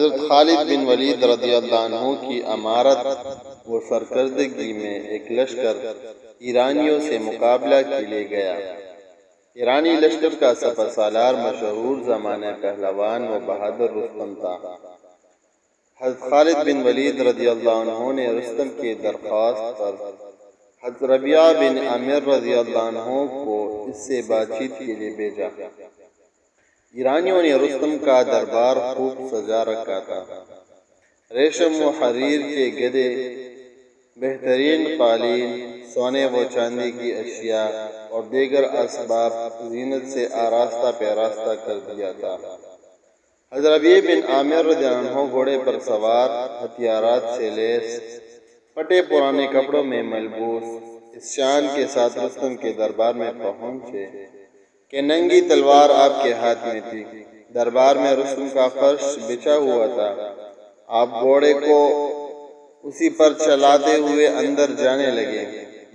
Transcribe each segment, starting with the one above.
حضرت خالد بن ولید رضی اللہ عنہ کی امارت و سرکردگی میں ایک لشکر ایرانیوں سے مقابلہ کے لیے گیا۔ ایرانی لشکر کا سپہ سالار مشہور زمانہ پہلوان و بہادر رستم تھا۔ حضرت خالد بن ولید رضی اللہ عنہ نے رستم کی درخواست پر حضرت ربیعہ بن عامر رضی اللہ عنہ کو اس سے بات چیت کے لیے بھیجا۔ ایرانیوں نے رستم کا دربار خوب سجا رکھا تھا۔ ریشم و حریر کے گدے، بہترین قالین، سونے و چاندی کی اشیاء اور دیگر اسباب زینت سے آراستہ پیراستہ کر دیا تھا۔ حضرت ربیعہ بن عامر رضی اللہ عنہ گھوڑے پر سوار، ہتھیارات سے لیس، پھٹے پرانے کپڑوں میں ملبوس، اس شان کے ساتھ رستم کے دربار میں پہنچے کہ ننگی تلوار آپ کے ہاتھ میں تھی۔ دربار میں رستم کا فرش بچھا ہوا تھا۔ آپ گھوڑے کو اسی پر چلاتے ہوئے اندر جانے لگے۔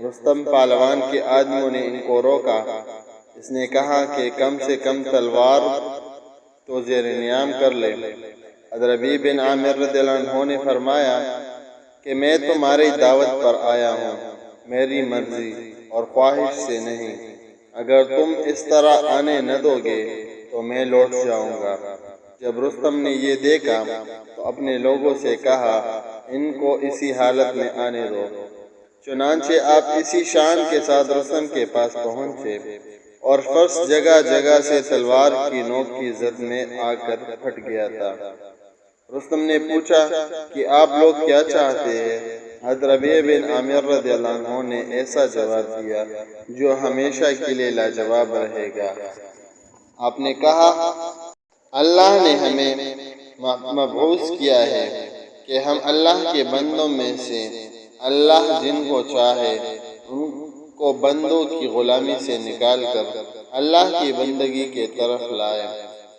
رستم پہلوان کے آدمیوں نے ان کو روکا۔ اس نے کہا کہ کم سے کم تلوار تو زیر نیام کر لے۔ حضرت ربیعہ بن عامر رضی اللہ عنہ نے فرمایا کہ میں تمہاری دعوت پر آیا ہوں، میری مرضی اور خواہش سے نہیں۔ اگر تم اس طرح آنے نہ دو گے تو میں لوٹ جاؤں گا۔ جب رستم نے یہ دیکھا تو اپنے لوگوں سے کہا ان کو اسی حالت میں آنے دو۔ چنانچہ آپ اسی شان کے ساتھ رستم کے پاس پہنچے اور فرش جگہ جگہ سے تلوار کی نوک کی زد میں آ کر پھٹ گیا تھا۔ رستم نے پوچھا کہ آپ لوگ کیا چاہتے ہیں؟ حضرت ربیعہ بن عامر رضی اللہ عنہ نے ایسا جواب دیا جو ہمیشہ کے لیے لاجواب رہے گا۔ آپ نے کہا اللہ نے ہمیں مبعوث کیا ہے کہ ہم اللہ کے بندوں میں سے اللہ جن کو چاہے ان کو بندوں کی غلامی سے نکال کر اللہ کی بندگی کے طرف لائے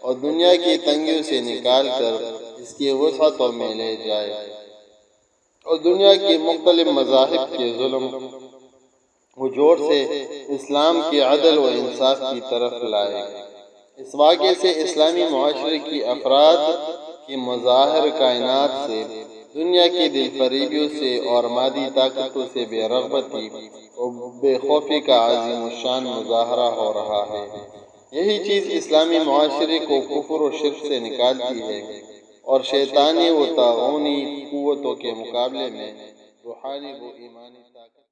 اور دنیا کی تنگیوں سے نکال کر اس کی وسعتوں میں لے جائے اور دنیا کی مختلف مذاہب کے ظلم و جور سے اسلام کی عدل و انصاف کی طرف لائے۔ اس واقعے سے اسلامی معاشرے کی افراد کی مظاہر کائنات سے، دنیا کی دل فریبیوں سے اور مادی طاقتوں سے بے رغبتی اور بے خوفی کا عظیم الشان مظاہرہ ہو رہا ہے۔ یہی چیز اسلامی معاشرے کو کفر و شرک سے نکالتی ہے اور شیطانی و طاغونی قوتوں کے مقابلے میں روحانی و ایمانی طاقت